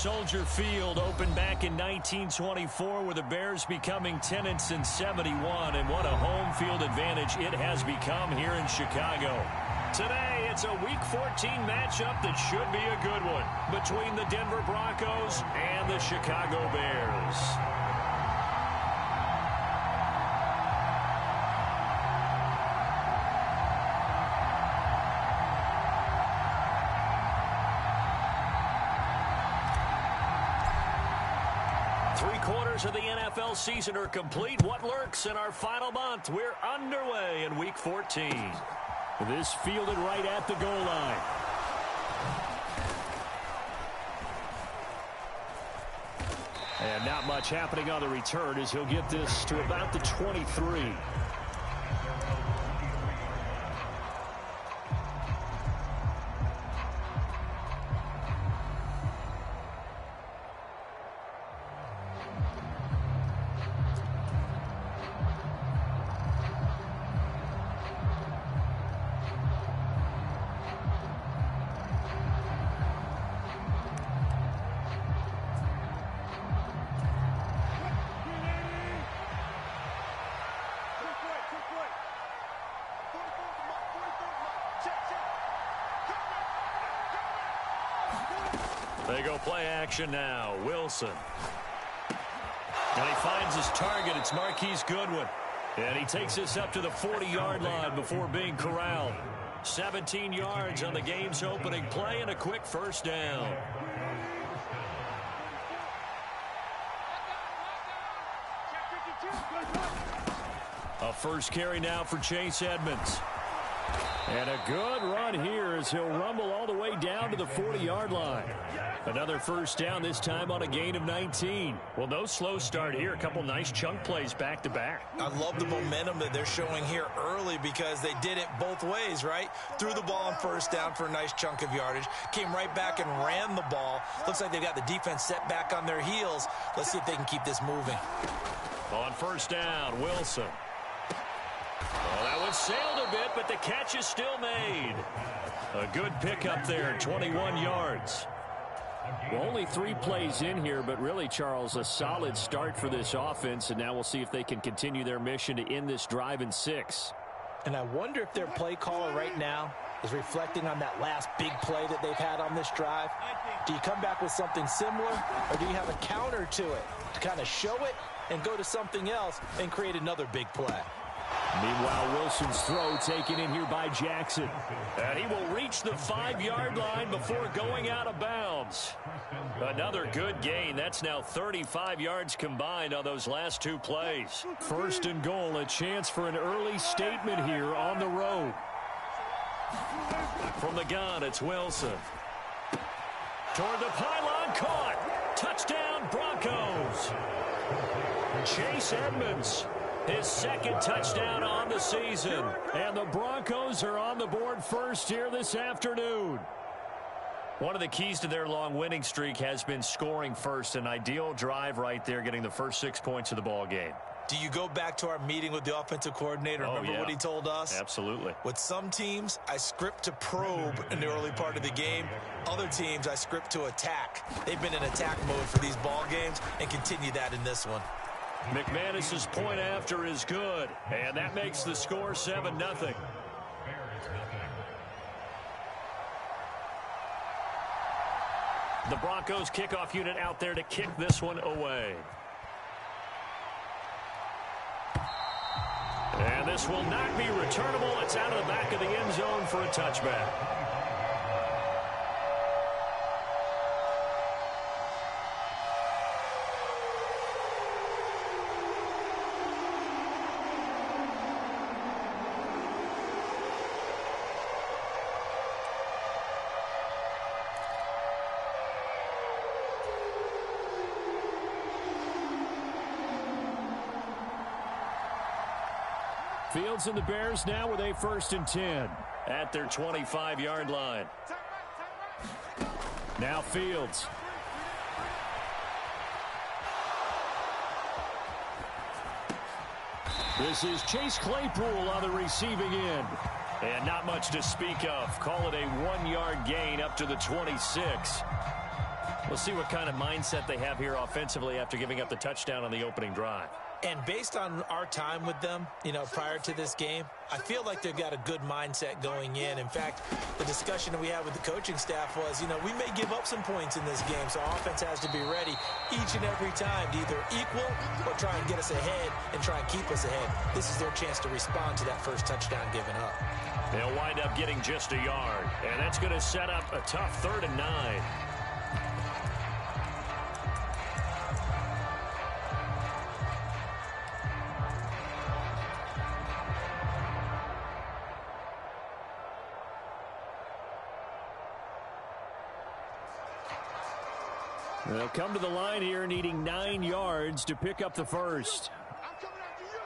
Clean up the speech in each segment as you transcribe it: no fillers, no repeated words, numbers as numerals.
Soldier Field opened back in 1924 with the Bears becoming tenants in 71, and what a home field advantage it has become here in Chicago. Today, it's a Week 14 matchup that should be a good one between the Denver Broncos and the Chicago Bears. Three-quarters of the NFL season are complete. What lurks in our final month? We're underway in Week 14. This fielded right at the goal line. And not much happening on the return as he'll get this to about the 23. They go play action now. Wilson. And he finds his target. It's Marquise Goodwin. And he takes this up to the 40-yard line before being corralled. 17 yards on the game's opening play and a quick first down. A first carry now for Chase Edmonds. And a good run here as he'll rumble all the way down to the 40-yard line. Another first down, this time on a gain of 19. Well, no slow start here. A couple nice chunk plays back-to-back. I love the momentum that they're showing here early because they did it both ways, right? Threw the ball on first down for a nice chunk of yardage. Came right back and ran the ball. Looks like they've got the defense set back on their heels. Let's see if they can keep this moving. On first down, Wilson. Well, that one sailed a bit, but the catch is still made. A good pickup there, 21 yards. Well, only 3 plays in here, but really, Charles, a solid start for this offense, and now we'll see if they can continue their mission to end this drive in 6. And I wonder if their play caller right now is reflecting on that last big play that they've had on this drive. Do you come back with something similar, or do you have a counter to it to kind of show it and go to something else and create another big play? Meanwhile, Wilson's throw taken in here by Jackson. And he will reach the 5-yard line before going out of bounds. Another good gain. That's now 35 yards combined on those last 2 plays. First and goal, a chance for an early statement here on the road. From the gun, it's Wilson. Toward the pylon, caught. Touchdown, Broncos. Chase Edmonds. His second touchdown on the season. And the Broncos are on the board first here this afternoon. One of the keys to their long winning streak has been scoring first. An ideal drive right there, getting the first 6 points of the ball game. Do you go back to our meeting with the offensive coordinator? Remember what he told us? Absolutely. With some teams, I script to probe in the early part of the game. Other teams, I script to attack. They've been in attack mode for these ball games and continue that in this one. McManus's point after is good, and that makes the score 7-0. The Broncos kickoff unit out there to kick this one away. And this will not be returnable. It's out of the back of the end zone for a touchback. Fields and the Bears now with a 1st and 10 at their 25-yard line. Now Fields. This is Chase Claypool on the receiving end. And not much to speak of. Call it a 1-yard gain up to the 26. We'll see what kind of mindset they have here offensively after giving up the touchdown on the opening drive. And based on our time with them, prior to this game, I feel like they've got a good mindset going in. In fact, the discussion that we had with the coaching staff was, we may give up some points in this game, so our offense has to be ready each and every time to either equal or try and get us ahead and try and keep us ahead. This is their chance to respond to that first touchdown given up. They'll wind up getting just a yard, and that's going to set up a tough 3rd and 9. They'll come to the line here needing 9 yards to pick up the first. I'm coming after you.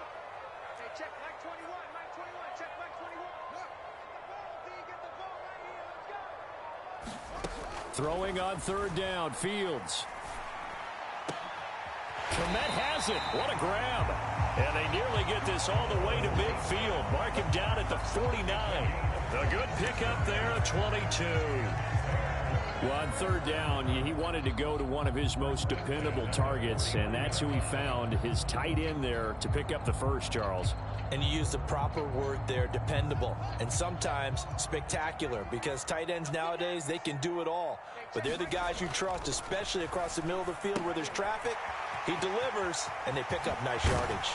Hey, check Mike 21, Mike 21, check Mike 21. Get the ball, D, get the ball right here, let's go. Throwing on 3rd down, Fields. Komet has it. What a grab. And they nearly get this all the way to midfield. Mark him down at the 49. The good pickup there at 22. Well, on 3rd down, he wanted to go to one of his most dependable targets, and that's who he found, his tight end there, to pick up the first, Charles. And you use the proper word there, dependable, and sometimes spectacular, because tight ends nowadays, they can do it all. But they're the guys you trust, especially across the middle of the field where there's traffic. He delivers, and they pick up nice yardage.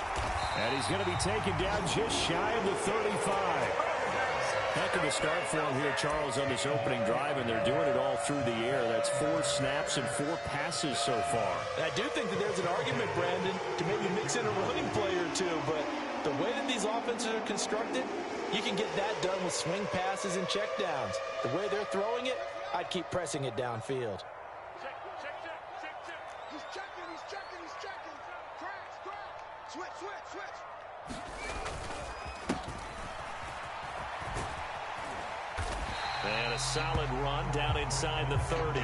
And he's going to be taken down just shy of the 35. Heck of a start for him here, Charles, on this opening drive, and they're doing it all through the air. That's 4 snaps and 4 passes so far. And I do think that there's an argument, Brandon, to maybe mix in a running play or two, but the way that these offenses are constructed, you can get that done with swing passes and checkdowns. The way they're throwing it, I'd keep pressing it downfield. Check. He's checking. Crash. Switch. And a solid run down inside the 30.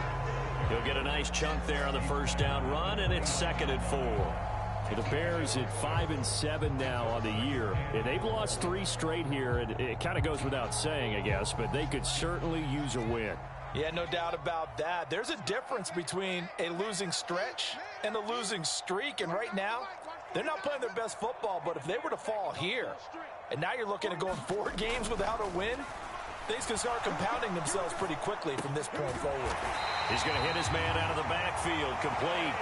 He'll get a nice chunk there on the first down run, and it's 2nd and 4. The Bears at 5-7 now on the year. And they've lost 3 straight here, and it kind of goes without saying, I guess, but they could certainly use a win. Yeah, no doubt about that. There's a difference between a losing stretch and a losing streak, and right now, they're not playing their best football, but if they were to fall here, and now you're looking at going 4 games without a win, things can start compounding themselves pretty quickly from this point forward. He's going to hit his man out of the backfield, complete.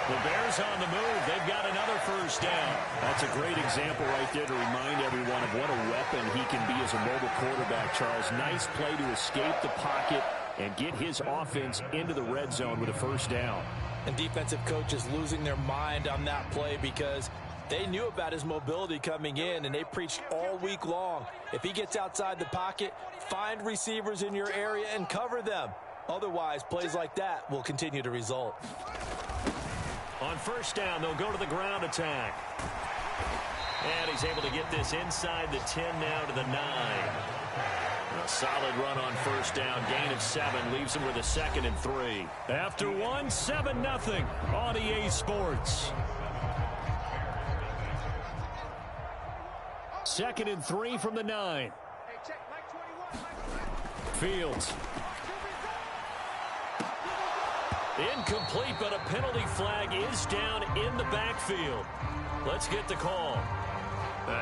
The Bears on the move. They've got another first down. That's a great example right there to remind everyone of what a weapon he can be as a mobile quarterback, Charles. Nice play to escape the pocket and get his offense into the red zone with a first down. And defensive coaches losing their mind on that play because they knew about his mobility coming in, and they preached all week long. If he gets outside the pocket, find receivers in your area and cover them. Otherwise, plays like that will continue to result. On first down, they'll go to the ground attack. And he's able to get this inside the 10 now to the 9. A solid run on first down. Gain of 7 leaves him with a 2nd and 3. After 1, 7-0 on EA Sports. 2nd and 3 from the 9. Hey, check Mike 21. Fields. Incomplete, but a penalty flag is down in the backfield. Let's get the call.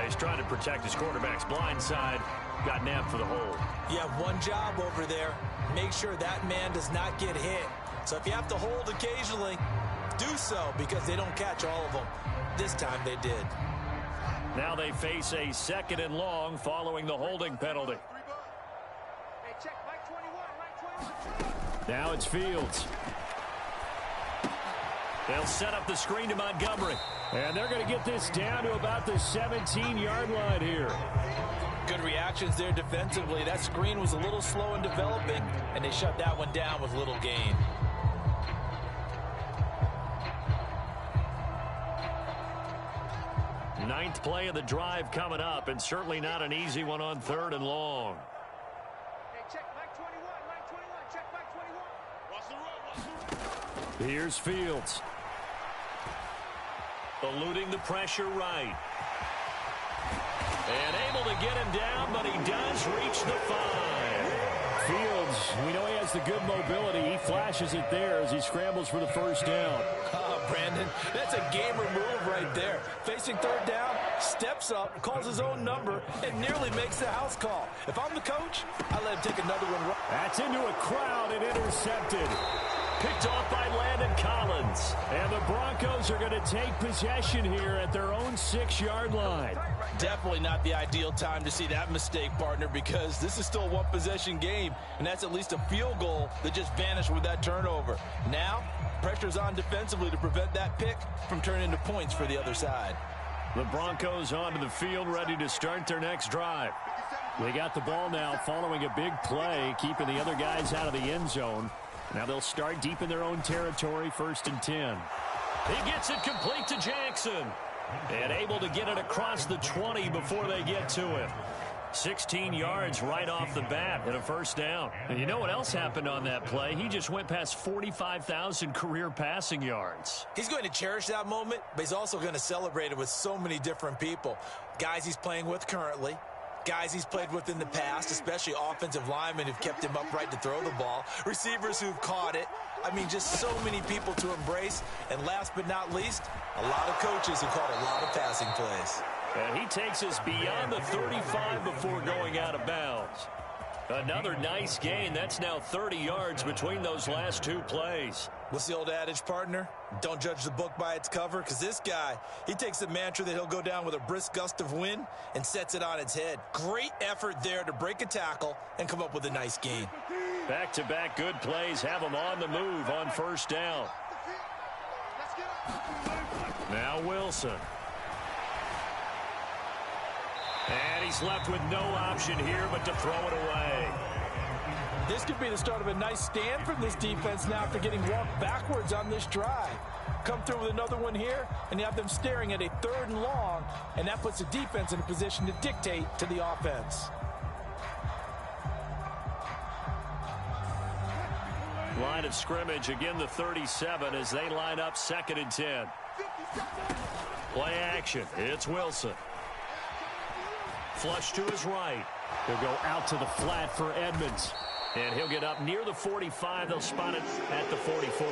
He's trying to protect his quarterback's blind side. Got nabbed for the hold. You have one job over there. Make sure that man does not get hit. So if you have to hold occasionally, do so because they don't catch all of them. This time they did. Now they face a 2nd and long following the holding penalty. Hey, check Mike 21. Now it's Fields. They'll set up the screen to Montgomery. And they're going to get this down to about the 17-yard line here. Good reactions there defensively. That screen was a little slow in developing, and they shut that one down with little gain. Ninth play of the drive coming up, and certainly not an easy one on 3rd and long. Hey, check Mike 21. Check Mike 21. Watch the run. Here's Fields. Eluding the pressure right. And able to get him down, but he does reach the 5. Fields We know he has the good mobility. He flashes it there as he scrambles for the first down. Brandon, that's a gamer move right there. Facing third down, steps up, calls his own number, and nearly makes the house call. If I'm the coach, I let him take another one. That's into a crowd and intercepted. Picked off by Landon Collins. And the Broncos are going to take possession here at their own 6-yard line. Definitely not the ideal time to see that mistake, partner, because this is still a one-possession game, and that's at least a field goal that just vanished with that turnover. Now, pressure's on defensively to prevent that pick from turning into points for the other side. The Broncos onto the field, ready to start their next drive. They got the ball now following a big play, keeping the other guys out of the end zone. Now they'll start deep in their own territory, 1st and 10. He gets it complete to Jackson. And able to get it across the 20 before they get to him. 16 yards right off the bat and a first down. And you know what else happened on that play? He just went past 45,000 career passing yards. He's going to cherish that moment, but he's also going to celebrate it with so many different people. Guys he's playing with currently, guys he's played with in the past, especially offensive linemen who've kept him upright to throw the ball, receivers who've caught it. I mean, just so many people to embrace. And last but not least, a lot of coaches who called a lot of passing plays. And he takes us beyond the 35 before going out of bounds. Another nice gain. That's now 30 yards between those last two plays. What's the old adage, partner? Don't judge the book by its cover, because this guy, he takes the mantra that he'll go down with a brisk gust of wind and sets it on its head. Great effort there to break a tackle and come up with a nice gain. Back-to-back good plays have him on the move on first down. Now Wilson. And he's left with no option here but to throw it away. This could be the start of a nice stand from this defense now after getting walked backwards on this drive. Come through with another one here, and you have them staring at a 3rd and long, and that puts the defense in a position to dictate to the offense. Line of scrimmage, again the 37 as they line up 2nd and 10. Play action. It's Wilson. Flush to his right. He'll go out to the flat for Edmonds. And he'll get up near the 45. They'll spot it at the 44.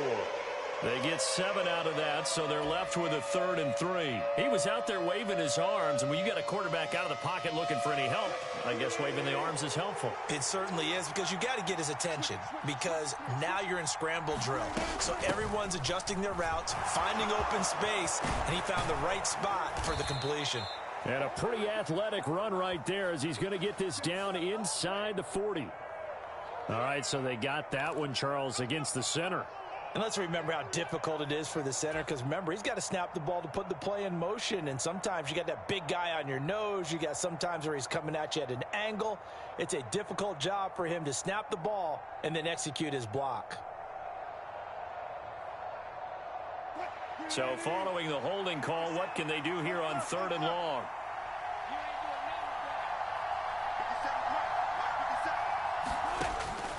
They get 7 out of that, so they're left with a 3rd and 3. He was out there waving his arms, and when you got a quarterback out of the pocket looking for any help, I guess waving the arms is helpful. It certainly is, because you got to get his attention, because now you're in scramble drill. So everyone's adjusting their routes, finding open space, and he found the right spot for the completion. And a pretty athletic run right there as he's going to get this down inside the 40. All right, so they got that one, Charles, against the center. And let's remember how difficult it is for the center, because remember, he's got to snap the ball to put the play in motion, and sometimes you got that big guy on your nose. You got sometimes where he's coming at you at an angle. It's a difficult job for him to snap the ball and then execute his block. So following the holding call, what can they do here on 3rd and long?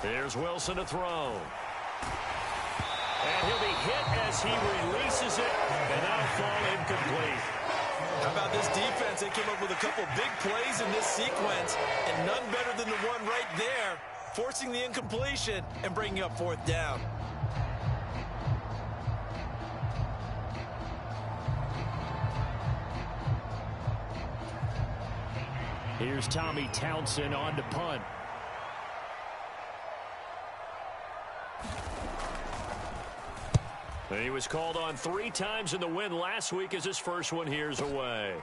Here's Wilson to throw. And he'll be hit as he releases it, and that'll fall incomplete. How about this defense? They came up with a couple big plays in this sequence, and none better than the one right there, forcing the incompletion and bringing up 4th down. Here's Tommy Townsend on to punt. He was called on 3 times in the win last week as his first one here's away.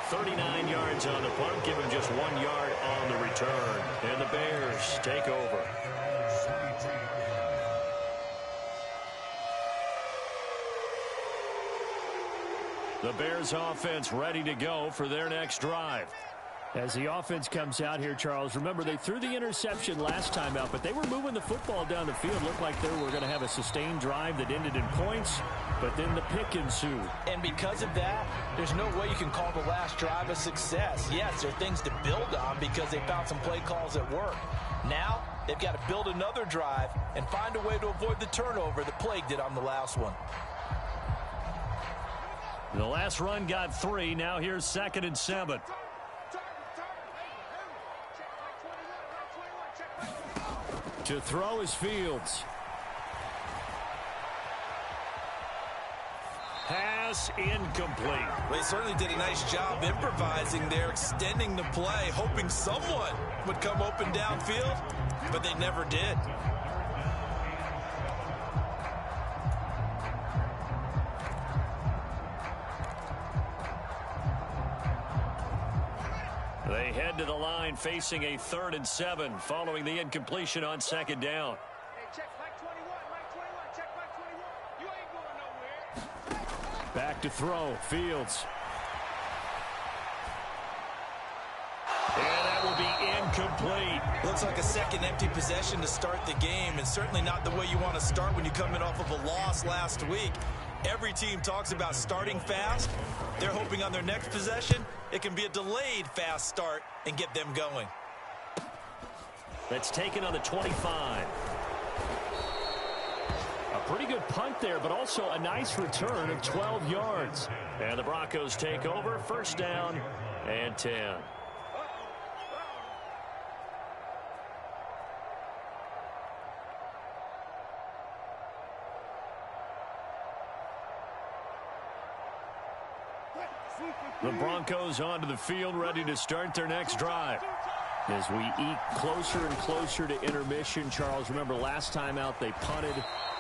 39 yards on the punt, give him just 1 yard on the return. And the Bears take over. The Bears offense ready to go for their next drive. As the offense comes out here, Charles, remember they threw the interception last time out, but they were moving the football down the field. Looked like they were going to have a sustained drive that ended in points, but then the pick ensued. And because of that, there's no way you can call the last drive a success. Yes, there are things to build on because they found some play calls that work. Now, they've got to build another drive and find a way to avoid the turnover that plagued it on the last one. The last run got 3. Now here's 2nd and 7. To throw is Fields. Pass incomplete. They certainly did a nice job improvising there, extending the play, hoping someone would come open downfield, but they never did. They head to the line facing a 3rd and 7 following the incompletion on 2nd down. Hey, check back 21, back 21, check back 21. You ain't going nowhere. Back to throw, Fields. And that will be incomplete. Looks like a second empty possession to start the game, and certainly not the way you want to start when you come in off of a loss last week. Every team talks about starting fast. They're hoping on their next possession it can be a delayed fast start and get them going. That's taken on the 25. A pretty good punt there, but also a nice return of 12 yards. And the Broncos take over, 1st down and 10. The Broncos onto the field, ready to start their next drive. As we eke closer and closer to intermission, Charles, remember last time out they punted.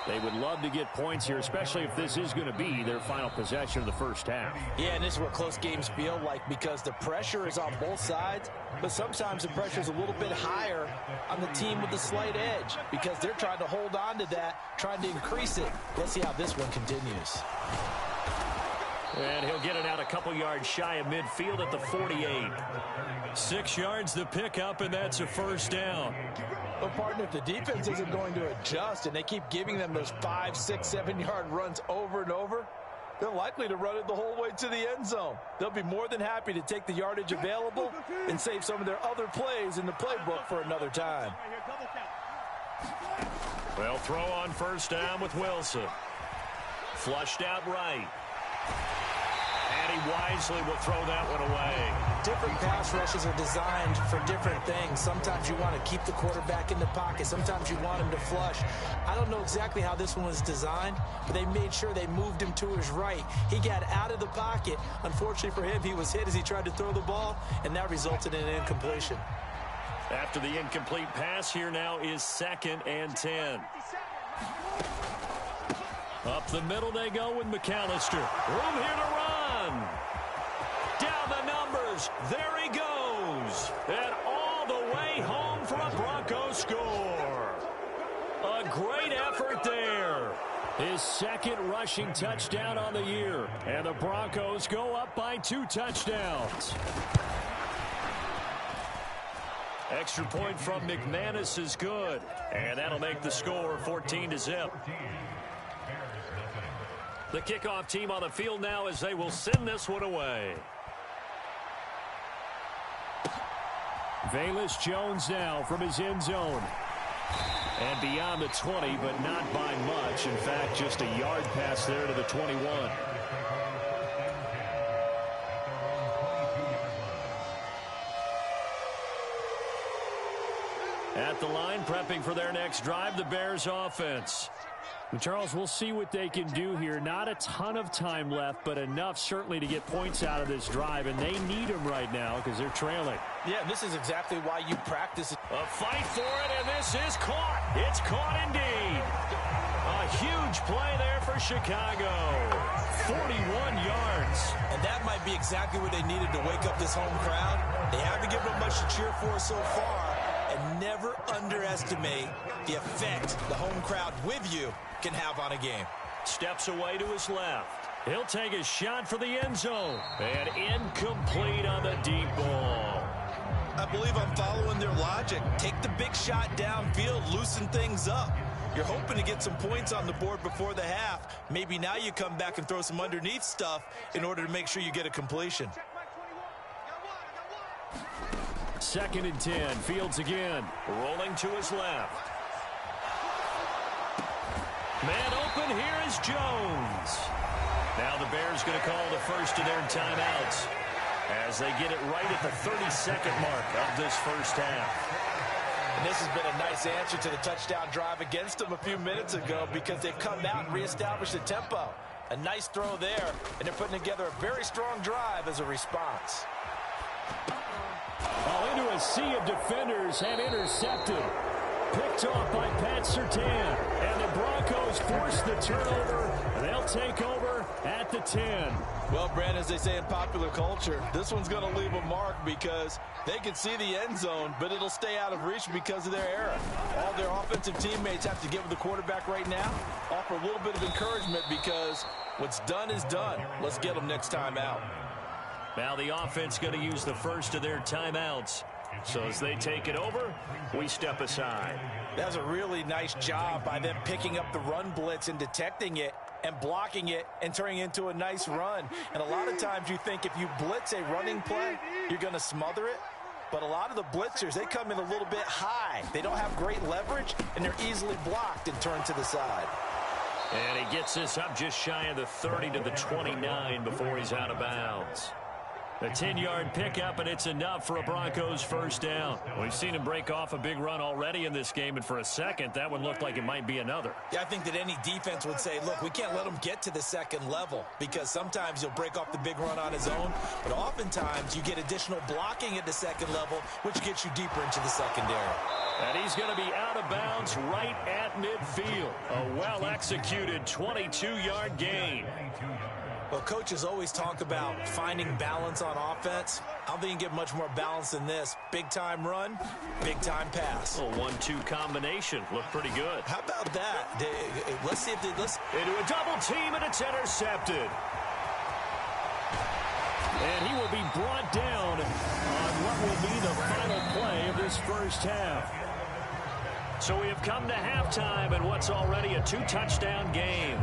They would love to get points here, especially if this is going to be their final possession of the first half. Yeah, and this is what close games feel like because the pressure is on both sides, but sometimes the pressure is a little bit higher on the team with the slight edge because they're trying to hold on to that, trying to increase it. Let's see how this one continues. And he'll get it out a couple yards shy of midfield at the 48. 6 yards the pickup, and that's a 1st down. Well, partner, if the defense isn't going to adjust and they keep giving them those 5, 6, 7-yard runs over and over, they're likely to run it the whole way to the end zone. They'll be more than happy to take the yardage available and save some of their other plays in the playbook for another time. Well, throw on 1st down with Wilson. Flushed out right. And he wisely will throw that one away. Different pass rushes are designed for different things. Sometimes you want to keep the quarterback in the pocket. Sometimes you want him to flush. I don't know exactly how this one was designed, but they made sure they moved him to his right. He got out of the pocket. Unfortunately for him, he was hit as he tried to throw the ball, and that resulted in an incompletion. After the incomplete pass, here now is 2nd and 10. Up the middle they go with McAllister. Room here to run. Down the numbers. There he goes. And all the way home for a Broncos score. A great effort there. His 2nd rushing touchdown on the year. And the Broncos go up by 2 touchdowns. Extra point from McManus is good. And that'll make the score 14-0. The kickoff team on the field now as they will send this one away. Velus Jones now from his end zone. And beyond the 20, but not by much. In fact, just a yard pass there to the 21. At the line, prepping for their next drive, the Bears offense. And Charles, we'll see what they can do here. Not a ton of time left, but enough certainly to get points out of this drive, and they need them right now because they're trailing. Yeah, this is exactly why you practice. A fight for it, and this is caught. It's caught indeed. A huge play there for Chicago. 41 yards. And that might be exactly what they needed to wake up this home crowd. They haven't given them much to cheer for so far. And never underestimate the effect the home crowd with you can have on a game. Steps away to his left. He'll take a shot for the end zone. And incomplete on the deep ball. I believe I'm following their logic. Take the big shot downfield, loosen things up. You're hoping to get some points on the board before the half. Maybe now you come back and throw some underneath stuff in order to make sure you get a completion. 2nd and 10. Fields again. Rolling to his left. Man open. Here is Jones. Now the Bears going to call the first of their timeouts as they get it right at the 32nd mark of this first half. And this has been a nice answer to the touchdown drive against them a few minutes ago because they've come out and reestablished the tempo. A nice throw there, and they're putting together a very strong drive as a response. Into a sea of defenders and intercepted. Picked off by Pat Surtain. And the Broncos force the turnover. And they'll take over at the 10. Well, Brandon, as they say in popular culture, this one's going to leave a mark because they can see the end zone, but it'll stay out of reach because of their error. All their offensive teammates have to give the quarterback right now, offer a little bit of encouragement because what's done is done. Let's get them next time out. Now the offense going to use the first of their timeouts. So as they take it over, we step aside. That was a really nice job by them picking up the run blitz and detecting it and blocking it and turning it into a nice run. And a lot of times you think if you blitz a running play, you're going to smother it. But a lot of the blitzers, they come in a little bit high. They don't have great leverage, and they're easily blocked and turned to the side. And he gets this up just shy of the 30 to the 29 before he's out of bounds. A 10-yard pickup, and it's enough for a Broncos first down. We've seen him break off a big run already in this game, and for a second, that one looked like it might be another. Yeah, I think that any defense would say, look, we can't let him get to the second level because sometimes he'll break off the big run on his own, but oftentimes you get additional blocking at the second level, which gets you deeper into the secondary. And he's going to be out of bounds right at midfield. A well-executed 22-yard gain. Well, coaches always talk about finding balance on offense. I don't think you can get much more balance than this. Big-time run, big-time pass. A 1-2 combination. Looked pretty good. How about that? Let's see if they... Into a double team, and it's intercepted. And he will be brought down on what will be the final play of this first half. So we have come to halftime in what's already a 2-touchdown game.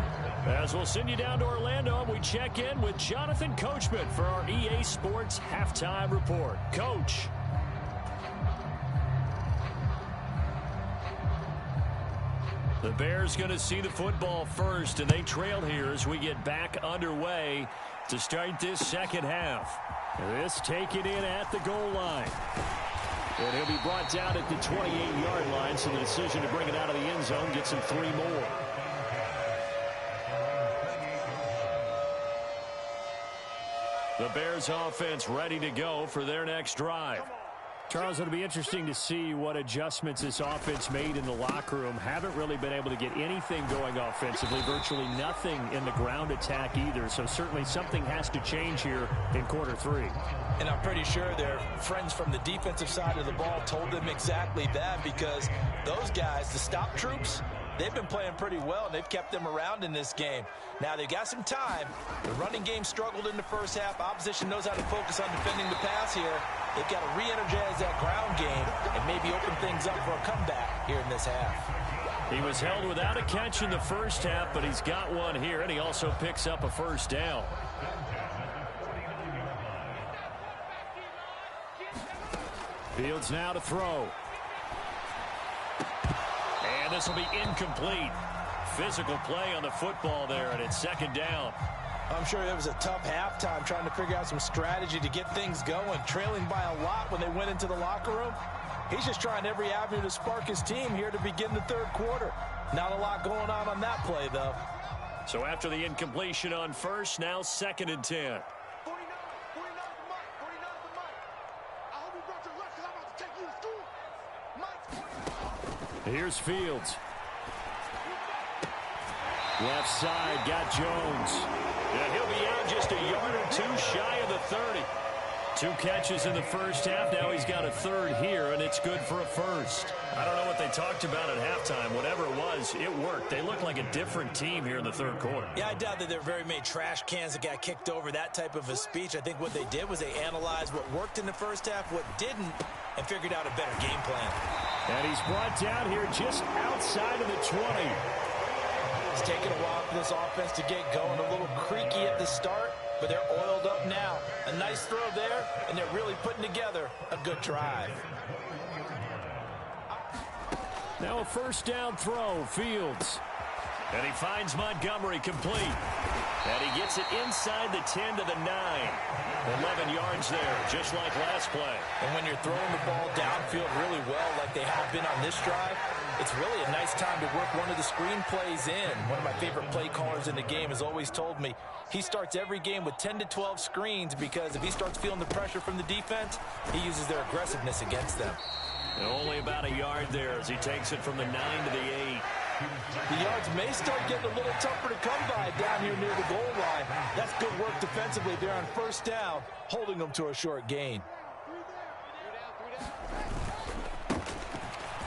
As we'll send you down to Orlando, and we check in with Jonathan Coachman for our EA Sports Halftime Report. Coach. The Bears going to see the football first, and they trail here as we get back underway to start this second half. This taken in at the goal line. And he'll be brought down at the 28-yard line, so the decision to bring it out of the end zone gets him 3 more. The Bears offense ready to go for their next drive. Charles, it'll be interesting to see what adjustments this offense made in the locker room. Haven't really been able to get anything going offensively, virtually nothing in the ground attack either. So certainly something has to change here in quarter 3. And I'm pretty sure their friends from the defensive side of the ball told them exactly that because those guys, the stop troops, they've been playing pretty well, and they've kept them around in this game. Now, they've got some time. The running game struggled in the first half. Opposition knows how to focus on defending the pass here. They've got to re-energize that ground game and maybe open things up for a comeback here in this half. He was held without a catch in the first half, but he's got one here, and he also picks up a first down. Fields now to throw. And this will be incomplete. Physical play on the football there, and it's second down. I'm sure it was a tough halftime trying to figure out some strategy to get things going, trailing by a lot when they went into the locker room. He's just trying every avenue to spark his team here to begin the third quarter. Not a lot going on that play, though. So after the incompletion on first, now 2nd and 10. Here's Fields. Left side, got Jones. And he'll be out just a yard or 2 shy of the 30. 2 catches in the first half. Now he's got a third here, and it's good for a first. I don't know what they talked about at halftime. Whatever it was, it worked. They look like a different team here in the third quarter. Yeah, I doubt that there were very many trash cans that got kicked over, that type of a speech. I think what they did was they analyzed what worked in the first half, what didn't, and figured out a better game plan. And he's brought down here just outside of the 20. It's taken a while for this offense to get going. A little creaky at the start, but they're oiled up now. A nice throw there, and they're really putting together a good drive. Now a first down throw, Fields. And he finds Montgomery complete. And he gets it inside the 10 to the 9. 11 yards there, just like last play. And when you're throwing the ball downfield really well like they have been on this drive, it's really a nice time to work one of the screen plays in. One of my favorite play callers in the game has always told me he starts every game with 10 to 12 screens because if he starts feeling the pressure from the defense, he uses their aggressiveness against them. And only about a yard there as he takes it from the 9 to the 8. The yards may start getting a little tougher to come by down here near the goal line. That's good work defensively there on first down, holding them to a short gain.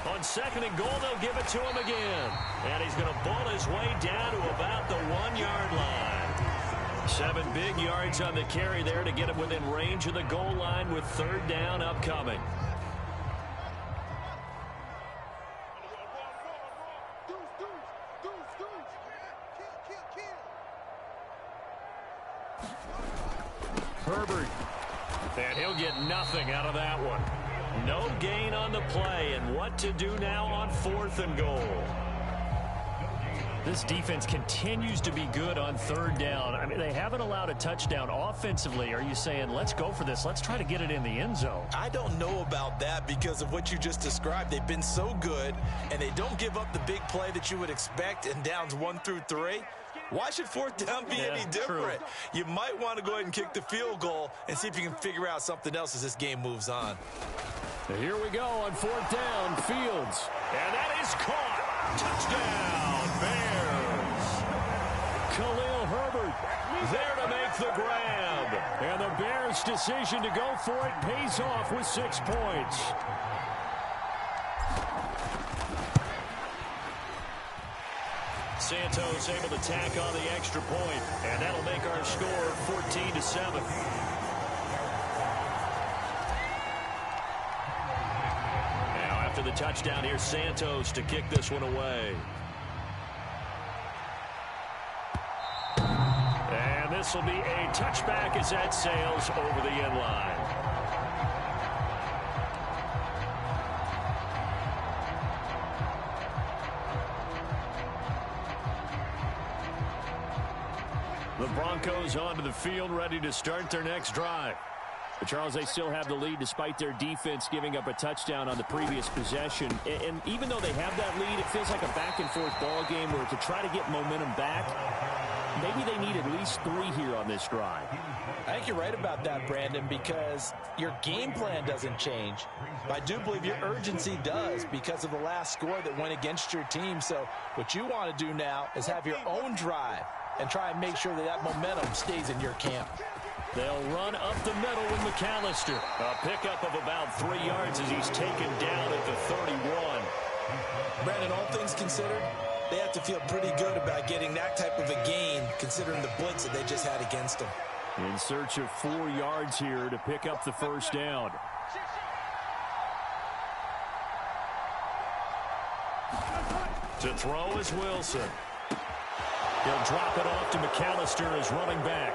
On 2nd and goal, they'll give it to him again. And he's going to ball his way down to about the 1-yard line. 7 big yards on the carry there to get him within range of the goal line with 3rd down upcoming. Herbert. And he'll get nothing out of that one. No gain on the play, and what to do now on 4th and goal. This defense continues to be good on 3rd down. I mean, they haven't allowed a touchdown offensively. Are you saying, let's go for this, let's try to get it in the end zone? I don't know about that because of what you just described. They've been so good, and they don't give up the big play that you would expect in downs 1 through 3. Why should 4th down be any different? True. You might want to go ahead and kick the field goal and see if you can figure out something else as this game moves on. Here we go on 4th down, Fields. And that is caught. Touchdown, Bears. Khalil Herbert there to make the grab. And the Bears' decision to go for it pays off with 6 points. Santos able to tack on the extra point, and that'll make our score 14-7. Now after the touchdown, here's Santos to kick this one away. And this will be a touchback as that sails over the end line. The Broncos onto the field, ready to start their next drive. But Charles, they still have the lead despite their defense giving up a touchdown on the previous possession. And even though they have that lead, it feels like a back-and-forth ball game where to try to get momentum back, maybe they need at least 3 here on this drive. I think you're right about that, Brandon, because your game plan doesn't change. I do believe your urgency does because of the last score that went against your team. So what you want to do now is have your own drive and try and make sure that that momentum stays in your camp. They'll run up the middle with McAllister. A pickup of about 3 yards as he's taken down at the 31. Brandon, all things considered, they have to feel pretty good about getting that type of a gain considering the blitz that they just had against them. In search of 4 yards here to pick up the first down. To throw is Wilson. He'll drop it off to McAllister as running back.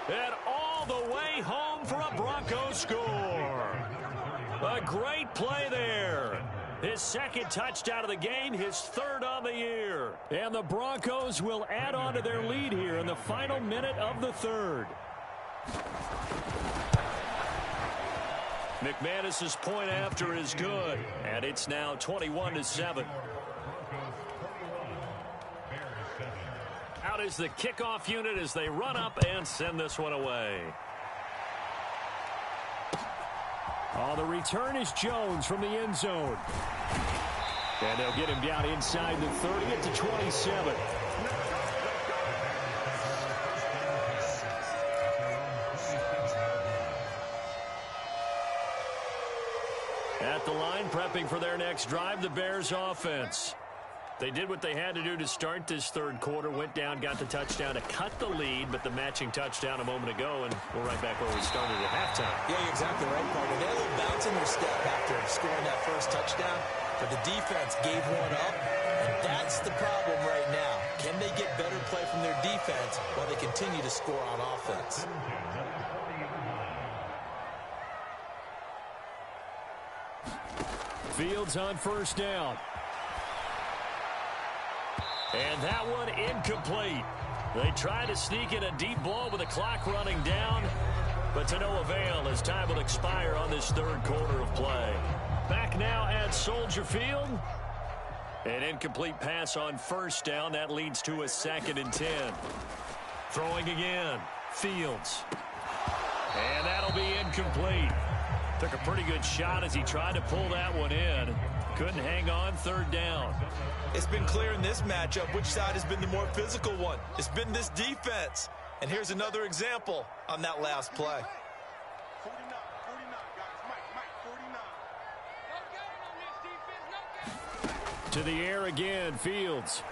And all the way home for a Broncos score. A great play there. His 2nd touchdown of the game, his 3rd on the year. And the Broncos will add on to their lead here in the final minute of the 3rd. McManus's point after is good, and it's now 21-7. Out is the kickoff unit as they run up and send this one away. Oh, the return is Jones from the end zone. And they'll get him down inside the 30 at the 27. At the line, prepping for their next drive, the Bears offense. They did what they had to do to start this 3rd quarter, went down, got the touchdown to cut the lead, but the matching touchdown a moment ago, and we're right back where we started at halftime. Yeah, you're exactly right, partner. They had a little bounce in their step after scoring that first touchdown, but the defense gave one up, and that's the problem right now. Can they get better play from their defense while they continue to score on offense? Fields on first down. And that one incomplete. They try to sneak in a deep ball with the clock running down, but to no avail as time will expire on this third quarter of play. Back now at Soldier Field. An incomplete pass on first down. That leads to a 2nd and 10. Throwing again. Fields. And that'll be incomplete. Took a pretty good shot as he tried to pull that one in. Couldn't hang on, 3rd down. It's been clear in this matchup which side has been the more physical one. It's been this defense. And here's another example on that last play. 49, guys. Mike, 49. To the air again, Fields.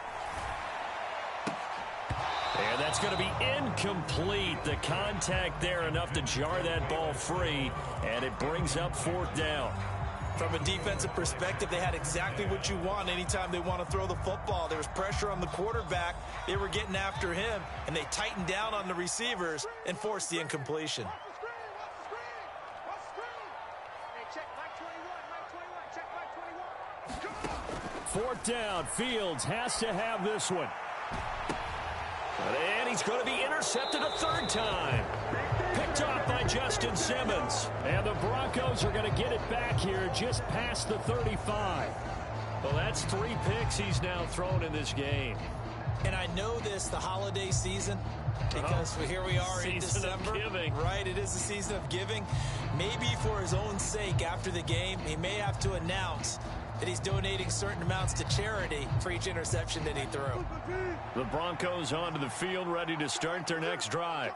And that's going to be incomplete. The contact there enough to jar that ball free, and it brings up 4th down. From a defensive perspective, they had exactly what you want anytime they want to throw the football. There was pressure on the quarterback. They were getting after him, and they tightened down on the receivers and forced the incompletion. Watch the screen. Hey, check Mike 21. Check Mike 21. 4th down. Fields has to have this one. And he's going to be intercepted a 3rd time. Picked off by Justin Simmons. And the Broncos are going to get it back here just past the 35. Well, that's 3 picks he's now thrown in this game. And I know this, the holiday season, because here we are in December. Right, it is the season of giving. Maybe for his own sake after the game, he may have to announce that he's donating certain amounts to charity for each interception that he threw. The Broncos onto the field, ready to start their next drive.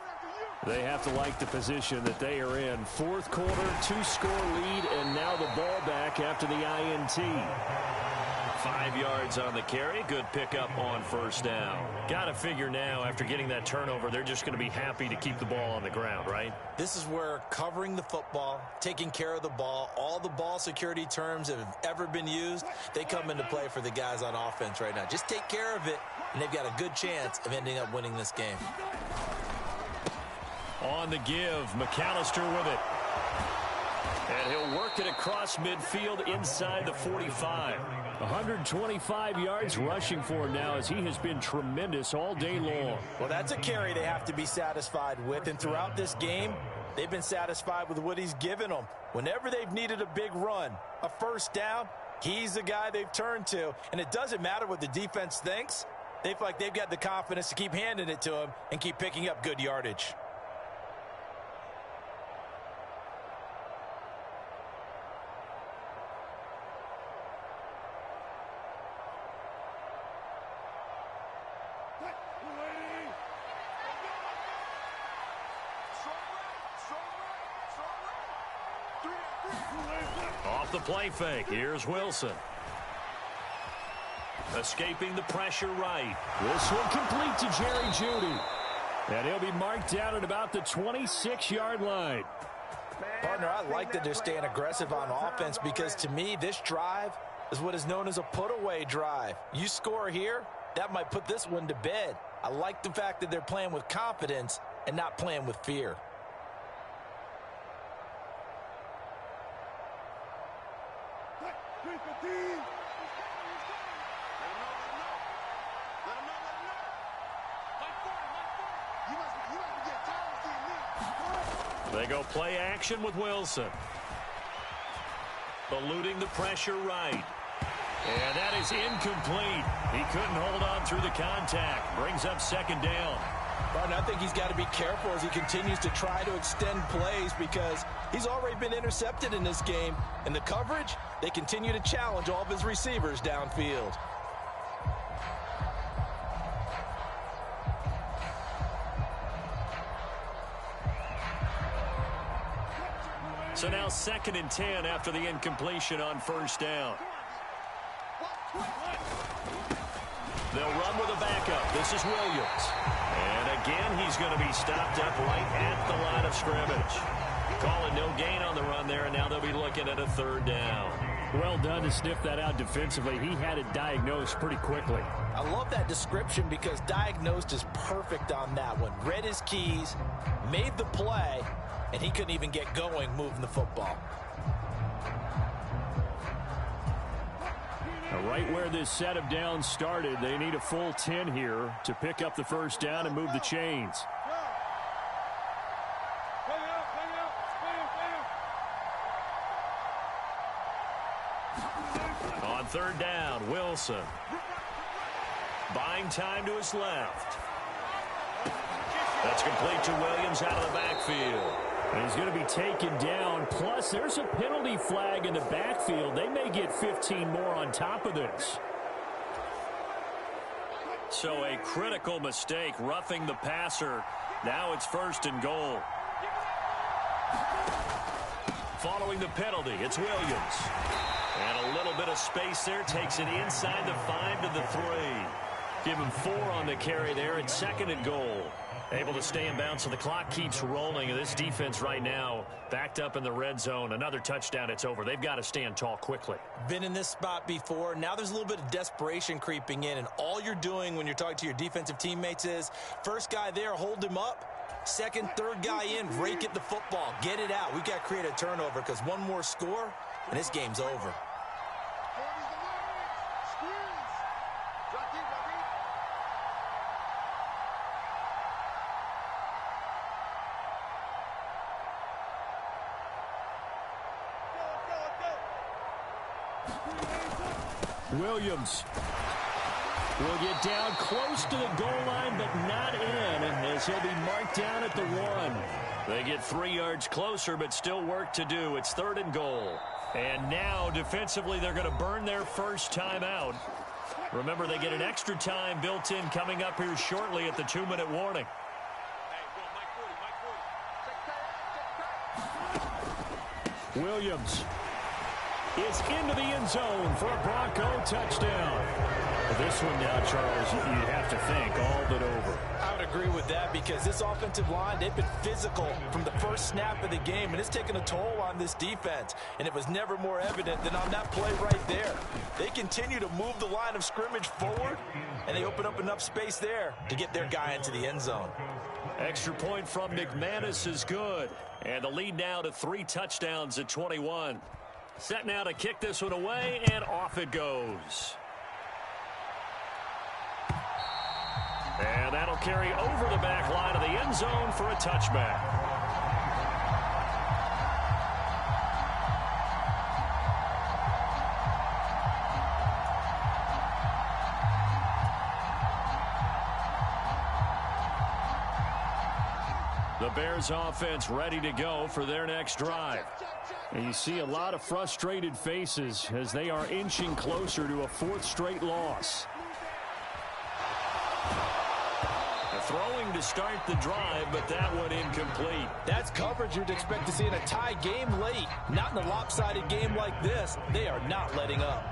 They have to like the position that they are in. 4th quarter, 2-score lead, and now the ball back after the INT. 5 yards on the carry. Good pickup on 1st down. Got to figure now, after getting that turnover, they're just going to be happy to keep the ball on the ground, right? This is where covering the football, taking care of the ball, all the ball security terms that have ever been used, they come into play for the guys on offense right now. Just take care of it, and they've got a good chance of ending up winning this game. On the give, McAllister with it. And he'll work it across midfield inside the 45. 125 yards rushing for him now as he has been tremendous all day long. Well, that's a carry they have to be satisfied with. And throughout this game, they've been satisfied with what he's given them. Whenever they've needed a big run, a 1st down, he's the guy they've turned to. And it doesn't matter what the defense thinks. They feel like they've got the confidence to keep handing it to him and keep picking up good yardage. Off the play fake, here's Wilson. Escaping the pressure right. This one complete to Jerry Jeudy. And he'll be marked down at about the 26-yard line. Partner, I like that they're staying aggressive on offense because to me, this drive is what is known as a put-away drive. You score here, that might put this one to bed. I like the fact that they're playing with confidence and not playing with fear. They go play action with Wilson. Eluding the pressure right. And that is incomplete. He couldn't hold on through the contact. Brings up 2nd down. But I think he's got to be careful as he continues to try to extend plays because he's already been intercepted in this game. And the coverage, they continue to challenge all of his receivers downfield. So now 2nd and 10 after the incompletion on 1st down. They'll run with a backup. This is Williams. And again, he's going to be stopped up right at the line of scrimmage. Calling no gain on the run there, and now they'll be looking at a 3rd down. Well done to sniff that out defensively. He had it diagnosed pretty quickly. I love that description because diagnosed is perfect on that one. Read his keys, made the play, and he couldn't even get going moving the football. Right where this set of downs started, they need a full 10 here to pick up the first down and move the chains. On third down, Wilson. Buying time to his left. That's complete to Williams out of the backfield. And he's going to be taken down. Plus, there's a penalty flag in the backfield. They may get 15 more on top of this. So a critical mistake, roughing the passer. Now it's 1st and goal. Following the penalty, it's Williams. And a little bit of space there. Takes it inside the 5 to the 3. Give him 4 on the carry there. It's 2nd and goal. Able to stay in bounds, so the clock keeps rolling. And this defense right now backed up in the red zone. Another touchdown, it's over. They've got to stand tall quickly. Been in this spot before. Now there's a little bit of desperation creeping in. And all you're doing when you're talking to your defensive teammates is, first guy there, hold him up. Second, third guy in, rake at the football. Get it out. We've got to create a turnover because one more score, and this game's over. Williams will get down close to the goal line, but not in, as he'll be marked down at the 1. They get 3 yards closer, but still work to do. It's 3rd and goal. And now, defensively, they're going to burn their first time out. Remember, they get an extra time built in coming up here shortly at the 2-minute warning. Williams is into the end zone for a Bronco touchdown. This one now, Charles, you'd have to think all but over. I would agree with that because this offensive line, they've been physical from the first snap of the game, and it's taken a toll on this defense. And it was never more evident than on that play right there. They continue to move the line of scrimmage forward, and they open up enough space there to get their guy into the end zone. Extra point from McManus is good. And the lead now to 3 touchdowns at 21. Set now to kick this one away, and off it goes. And that'll carry over the back line of the end zone for a touchback. The Bears offense ready to go for their next drive. And you see a lot of frustrated faces as they are inching closer to a 4th straight loss. Throwing to start the drive, but that one incomplete. That's coverage you'd expect to see in a tie game late. Not in a lopsided game like this. They are not letting up.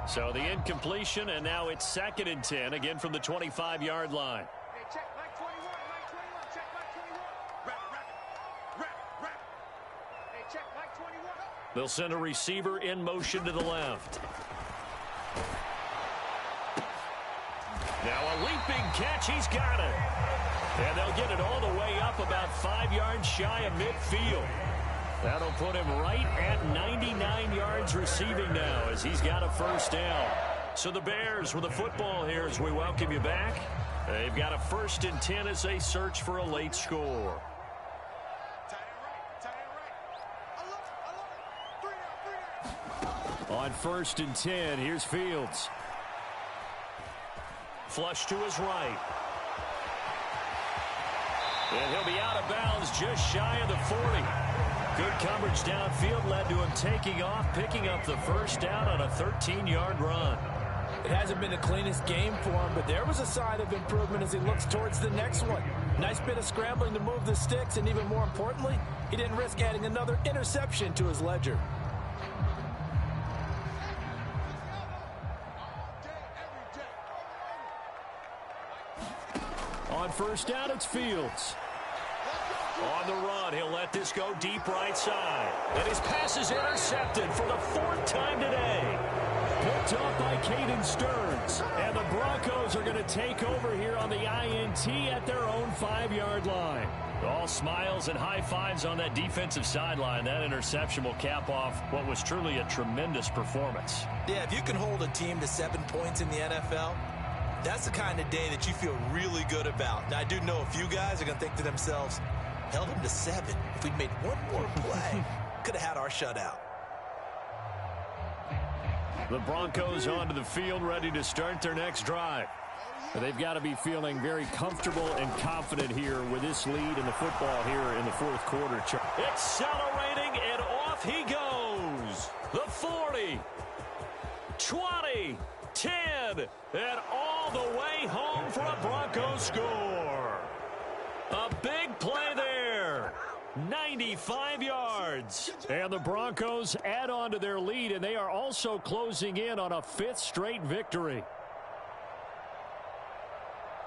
So the incompletion, and now it's 2nd and 10, again from the 25-yard line. They'll send a receiver in motion to the left. Now a leaping catch. He's got it. And they'll get it all the way up about 5 yards shy of midfield. That'll put him right at 99 yards receiving now as he's got a first down. So the Bears with the football here as we welcome you back. They've got a 1st and 10 as they search for a late score. On 1st and 10, here's Fields. Flush to his right. And he'll be out of bounds just shy of the 40. Good coverage downfield led to him taking off, picking up the first down on a 13-yard run. It hasn't been the cleanest game for him, but there was a sign of improvement as he looks towards the next one. Nice bit of scrambling to move the sticks, and even more importantly, he didn't risk adding another interception to his ledger. On first down, it's Fields. On the run, he'll let this go deep right side. And his pass is intercepted for the 4th time today. Picked off by Caden Stearns. And the Broncos are going to take over here on the INT at their own 5-yard line. All smiles and high fives on that defensive sideline. That interception will cap off what was truly a tremendous performance. Yeah, if you can hold a team to 7 points in the NFL, that's the kind of day that you feel really good about. Now, I do know a few guys are going to think to themselves, held them to 7. If we'd made one more play, could have had our shutout. The Broncos onto the field, ready to start their next drive. They've got to be feeling very comfortable and confident here with this lead in the football here in the fourth quarter. Accelerating, and off he goes. The 40, 20, 10, and all the way home for a Broncos score. A big play there. 95 yards. And the Broncos add on to their lead, and they are also closing in on a 5th straight victory.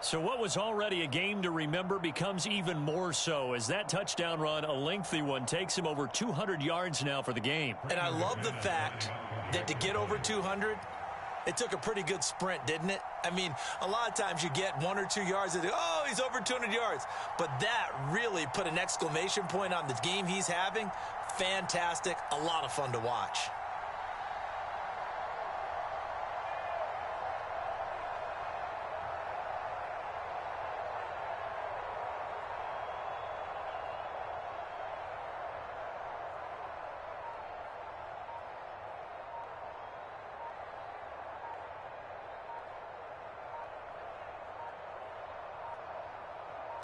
So what was already a game to remember becomes even more so as that touchdown run, a lengthy one, takes him over 200 yards now for the game. And I love the fact that to get over 200, it took a pretty good sprint, didn't it? I mean, a lot of times you get 1 or 2 yards and oh, he's over 200 yards. But that really put an exclamation point on the game he's having. Fantastic. A lot of fun to watch.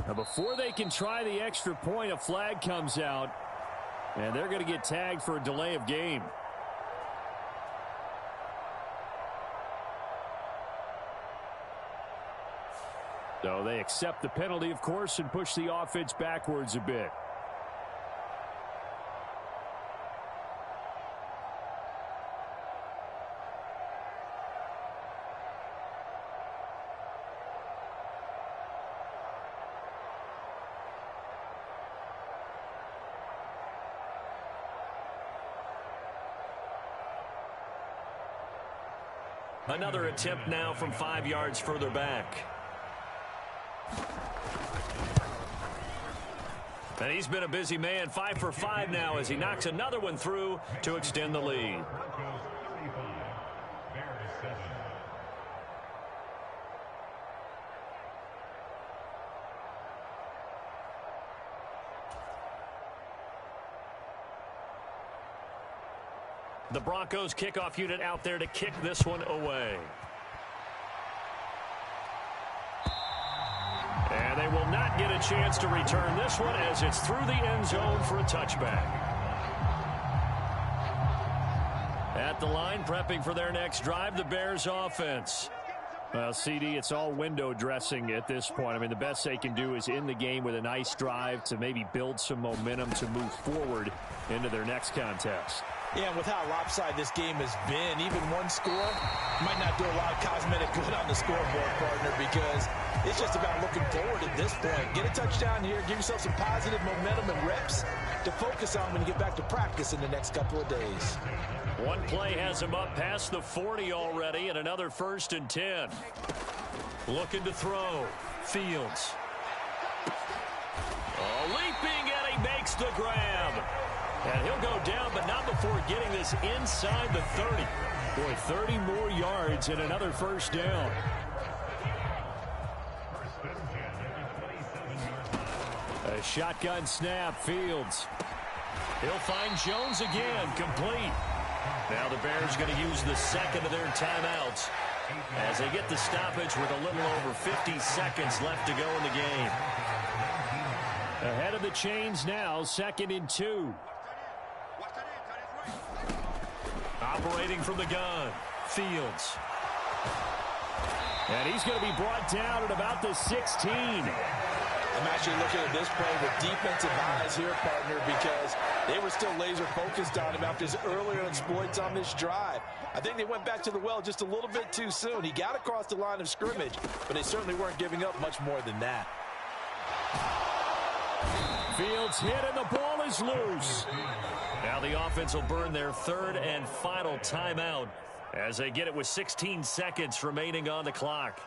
Now before they can try the extra point, a flag comes out, and they're going to get tagged for a delay of game. So they accept the penalty, of course, and push the offense backwards a bit. Another attempt now from 5 yards further back. And he's been a busy man, 5 for 5 now as he knocks another one through to extend the lead. The Broncos kickoff unit out there to kick this one away. And they will not get a chance to return this one as it's through the end zone for a touchback. At the line, prepping for their next drive, the Bears offense. Well, CD, it's all window dressing at this point. I mean, the best they can do is in the game with a nice drive to maybe build some momentum to move forward into their next contest. Yeah, and with how lopsided this game has been, even one score might not do a lot of cosmetic good on the scoreboard, partner, because it's just about looking forward at this point. Get a touchdown here, give yourself some positive momentum and reps to focus on when you get back to practice in the next couple of days. One play has him up past the 40 already, and another 1st and 10. Looking to throw. Fields. Oh, leaping, and he makes the grab. And he'll go down, but not before getting this inside the 30. Boy, 30 more yards and another 1st down. A shotgun snap, Fields. He'll find Jones again, complete. Now the Bears going to use the second of their timeouts as they get the stoppage with a little over 50 seconds left to go in the game. Ahead of the chains now, 2nd and 2. Operating from the gun, Fields. And he's going to be brought down at about the 16. I'm actually looking at this play with defensive eyes here, partner, because they were still laser focused on him after his earlier exploits on this drive. I think they went back to the well just a little bit too soon. He got across the line of scrimmage, but they certainly weren't giving up much more than that. Fields hit, and the ball is loose. Now the offense will burn their 3rd and final timeout As they get it with 16 seconds remaining on the clock.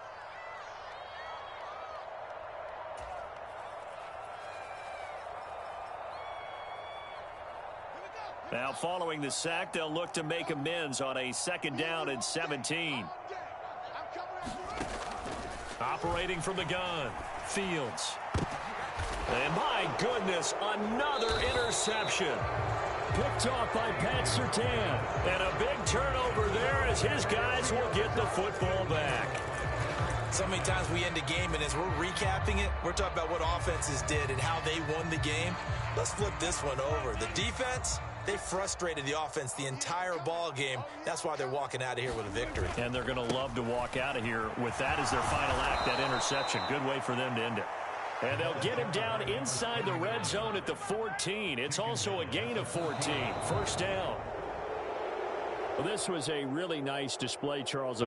Now, following the sack, they'll look to make amends on a 2nd down and 17. Operating from the gun, Fields. And my goodness, another interception. Picked off by Pat Surtain. And a big turnover there as his guys will get the football back. So many times we end a game, and as we're recapping it, we're talking about what offenses did and how they won the game. Let's flip this one over. The defense, they frustrated the offense the entire ball game. That's why they're walking out of here with a victory. And they're going to love to walk out of here with that as their final act, that interception. Good way for them to end it. And they'll get him down inside the red zone at the 14. It's also a gain of 14. 1st down. Well, this was a really nice display, Charles.